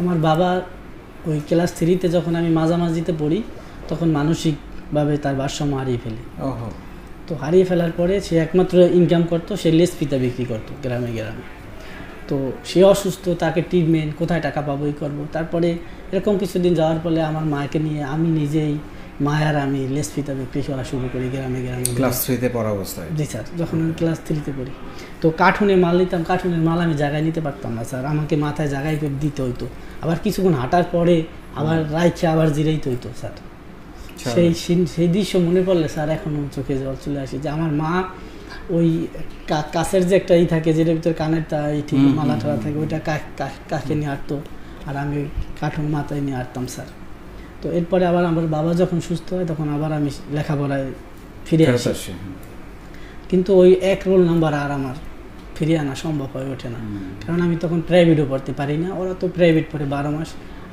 আমার বাবা ওই ক্লাস 3-তে যখন আমি মাঝামাঝিতে পড়ি তখন মানসিকভাবে তার ভারসাম্য হারিয়ে ফেলে। তো হারিয়ে ফেলার পরে সে একমাত্র ইনকাম করতো, সে লেস ফিতা বিক্রি করতো গ্রামে গ্রামে। তো সে অসুস্থ, তাকে ট্রিটমেন্ট, কোথায় টাকা পাবো এই করবো। তারপরে এরকম কিছুদিন যাওয়ার ফলে আমার মাকে নিয়ে আমি নিজেই মায়ার আমি লেস ফিতা বিক্রি করা শুরু করি গ্রামে গ্রামে। ক্লাস 3-তে পড়া অবস্থায়? জি স্যার, যখন আমি ক্লাস 3-তে পড়ি। তো কার্টুনে মাল নিতাম, কার্টুনের মাল আমি জায়গায় নিতে পারতাম না স্যার, আমাকে মাথায় জায়গায় করে দিতে হইতো। আবার কিছুক্ষণ হাঁটার পরে আবার রাইখে আবার জিরাইতে হইতো স্যার। সেই দৃশ্য মনে পড়লে স্যার এখনও চোখে জল চলে আসে যে আমার মা ওই কাছের যে একটা থাকে যেটার ভিতরে কানের ঠিক মালা ঠালা থাকে, ওইটা কাকে নিয়ে হাঁটতো আর আমি কার্টুন মাথায় নিয়ে হাঁটতাম স্যার। তো এরপরে আবার আমার বাবা যখন সুস্থ হয় তখন আবার আমি লেখাপড়ায় ফিরে আসি, কিন্তু ওই এক রোল নাম্বার আর আমার ফিরিয়ে আনা সম্ভব হয়ে ওঠে না, কারণ আমি তখন প্রাইভেটও পড়তে পারি না। ওরা তো প্রাইভেট পড়ে 12 মাস,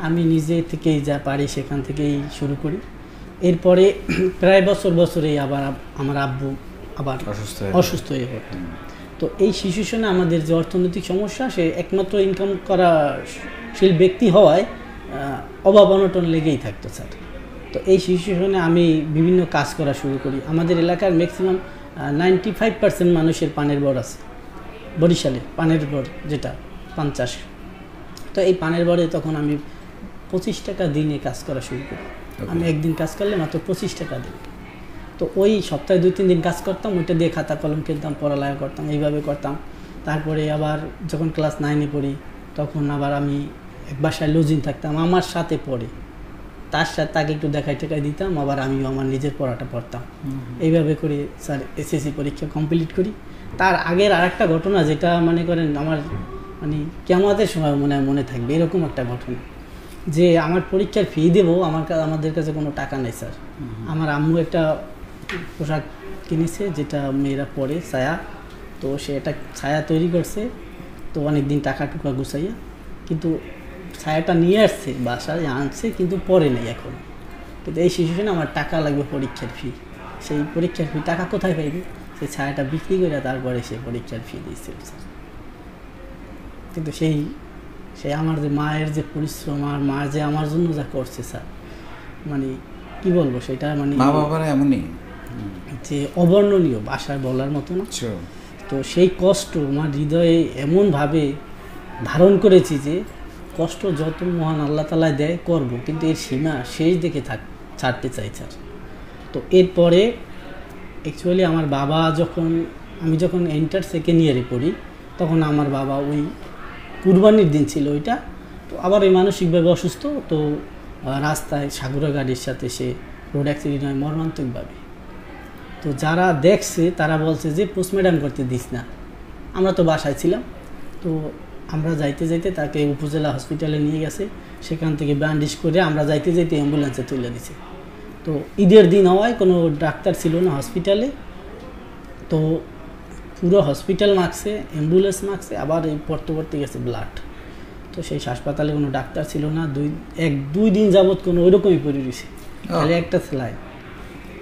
আমি নিজে থেকেই যা পারি সেখান থেকেই শুরু করি। এরপরে প্রায় বছরেই আবার আমার আব্বু আবার অসুস্থ হয়ে পড়ত। তো এই সিচুয়েশনে আমাদের যে অর্থনৈতিক সমস্যা, সে একমাত্র ইনকাম করাশীল ব্যক্তি হওয়ায় অভাব অনটন লেগেই থাকতো স্যার। তো এই সিচুয়েশনে আমি বিভিন্ন কাজ করা শুরু করি। আমাদের এলাকার ম্যাক্সিমাম 95% মানুষের পানের বর আছে, বরিশালে পানের বর যেটা 50। তো এই পানের বরে তখন আমি 25 টাকা দিনে কাজ করা শুরু করি। আমি একদিন কাজ করলে মাত্র 25 টাকা দিই। তো ওই সপ্তাহে 2-3 দিন কাজ করতাম, ওইটা দিয়ে খাতা কলম কিনতাম, পড়ালেখা করতাম, এইভাবে করতাম। তারপরে আবার যখন ক্লাস 9-এ পড়ি তখন আবার আমি এক বাসায় লজিং থাকতাম, আমার সাথে পড়ে, তার সাথে তাকে একটু দেখাই টেকাই দিতাম, আবার আমিও আমার নিজের পড়াটা পড়তাম। এইভাবে করে স্যার এসএসসি পরীক্ষা কমপ্লিট করি। তার আগের আরেকটা ঘটনা যেটা মনে করেন আমার মানে কিয়ামতের সময় মনে থাকবে, এরকম একটা ঘটনা যে আমার পরীক্ষার ফি দেবো, আমাদের কাছে কোনো টাকা নেই স্যার। আমার আম্মু একটা পোশাক কিনেছে যেটা মেয়েরা পরে, ছায়া। তো সে একটা ছায়া তৈরি করছে, তো অনেক দিন টাকা টুকা গুছাইয়া, কিন্তু ছায়াটা নিয়ে আসছে বাসায় আনছে, কিন্তু পরে নেই এখন। কিন্তু এই সিচুয়েশনে আমার টাকা লাগবে পরীক্ষার ফি। সেই পরীক্ষার ফি টাকা কোথায় পাইবে? সেই ছায়াটা বিক্রি করে তারপরে সে পরীক্ষার ফি দিয়েছিল স্যার। কিন্তু সেই আমার যে মায়ের যে পরিশ্রম, আর মা যে আমার জন্য যা করছে স্যার, মানে কি বলবো, সেটা মানে মা বাবারা এমনই যে অবর্ণনীয়, ভাষায় বলার মতো না। তো সেই কষ্ট আমার হৃদয়ে এমনভাবে ধারণ করেছি যে কষ্ট যত মহান আল্লাহ তাআলা দেয় করব, কিন্তু এর সীমা শেষ দেখে ছাড়তে চাই স্যার। তো এরপরে অ্যাকচুয়ালি আমার বাবা আমি যখন এন্টার সেকেন্ড ইয়ারে পড়ি তখন আমার বাবা ওই কুরবানির দিন ছিল ওইটা, তো আবার ওই মানসিকভাবে অসুস্থ। তো রাস্তায় সাগুরা গাড়ির সাথে সে রোড অ্যাক্সিডেন্ট হয় মর্মান্তিকভাবে। তো যারা দেখছে তারা বলছে যে পোস্টমর্টম করতে দিস না। আমরা তো বাসায় ছিলাম, তো আমরা যাইতে যাইতে তাকে উপজেলা হসপিটালে নিয়ে গেছে, সেখান থেকে ব্যান্ডেজ করে আমরা যাইতে যাইতে অ্যাম্বুলেন্সে তুলে দিছে। তো ঈদের দিন হওয়ায় কোনো ডাক্তার ছিল না হসপিটালে, তো পুরো হসপিটাল মাখছে, অ্যাম্বুলেন্স মাখছে, আবার এই পড়তে গেছে ব্লাড। তো সেই হাসপাতালে কোনো ডাক্তার ছিল না, 2 দিন যাবৎ কোনো ওইরকমই পড়ে রয়েছে, খালি একটা সেলাই।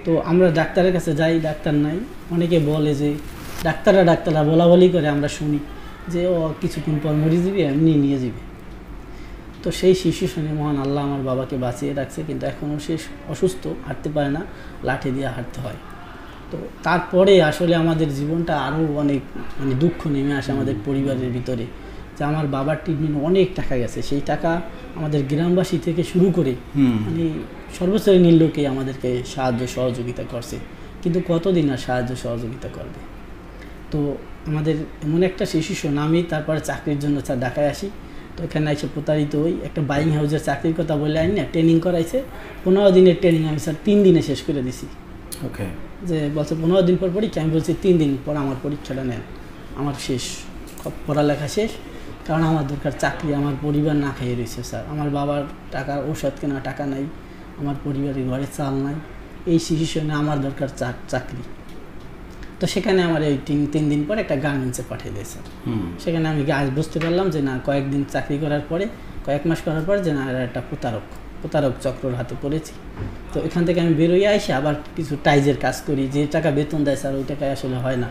তো আমরা ডাক্তারের কাছে যাই, ডাক্তার নাই। অনেকে বলে যে ডাক্তাররা বলা করে, আমরা শুনি যে ও কিছুক্ষণ পর মরে যাবে, এমনি নিয়ে যাবে। তো সেই সিচুয়েশনে মহান আল্লাহ আমার বাবাকে বাঁচিয়ে রাখছে, কিন্তু এখনও সে অসুস্থ, হাঁটতে পারে না, লাঠি দিয়ে হাঁটতে হয়। তো তারপরে আসলে আমাদের জীবনটা আরও অনেক মানে দুঃখ নেমে আসে আমাদের পরিবারের ভিতরে, যে আমার বাবার ট্রিটমেন্ট অনেক টাকা গেছে। সেই টাকা আমাদের গ্রামবাসী থেকে শুরু করে মানে সর্বস্তরের লোকে আমাদেরকে সাহায্য সহযোগিতা করছে, কিন্তু কতদিন আর সাহায্য সহযোগিতা করবে। তো আমাদের এমন একটা সিচুয়েশন, আমি তারপরে চাকরির জন্য স্যার ঢাকায় আসি। তো এখানে এসে প্রতারিত হই, একটা বাইং হাউসের চাকরির কথা বলে আইন না, ট্রেনিং করাইছে। 15 দিনের ট্রেনিং আমি স্যার 3 দিনে শেষ করে দিছি। ওকে, যে বলছে 15 দিন পর পরীক্ষা, আমি বলছি 3 দিন পর আমার পরীক্ষাটা নেন, আমার শেষ পড়ালেখা শেষ, কারণ আমার দরকার চাকরি। আমার পরিবার না খেয়ে রয়েছে স্যার, আমার বাবার টাকা ওষুধ কেনা টাকা নাই, আমার পরিবারের ঘরে চাল নাই। এই সিচুয়েশনে আমার দরকার চাকরি। তো সেখানে আমার এই 3 দিন পর একটা গার্মেন্টসে পাঠিয়ে দেয় স্যার। সেখানে আমি বুঝতে পারলাম যে না, কয়েকদিন চাকরি করার পরে, কয়েক মাস করার পরে, যে না একটা প্রতারক চক্রর হাতে পড়েছি। তো এখান থেকে আমি বেরোয় আসি, আবার কিছু টাইজের কাজ করি, যে টাকা বেতন দেয় স্যার ওই টাকায় আসলে হয় না।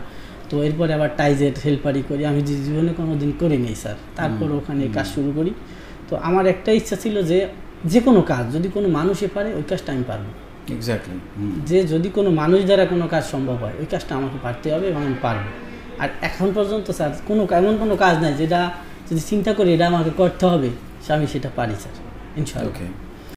তো এরপরে আবার টাইজের হেল্পারি করি, আমি জীবনে কোনো দিন করিনি স্যার। তারপর ওখানে কাজ শুরু করি। তো তো আমার একটা ইচ্ছা ছিল যে যে কোনো কাজ যদি কোনো মানুষে পারে ওই কাজটা আমি পারবো। এক্স্যাক্টলি। যে যদি কোনো মানুষ দ্বারা কোনো কাজ সম্ভব হয় ওই কাজটা আমাকে পারতে হবে এবং আমি পারবো। আর এখন পর্যন্ত স্যার এমন কোনো কাজ নাই যেটা যদি চিন্তা করি এটা আমাকে করতে হবে আমি সেটা পারি স্যার ইনশাআল্লাহ। ওকে।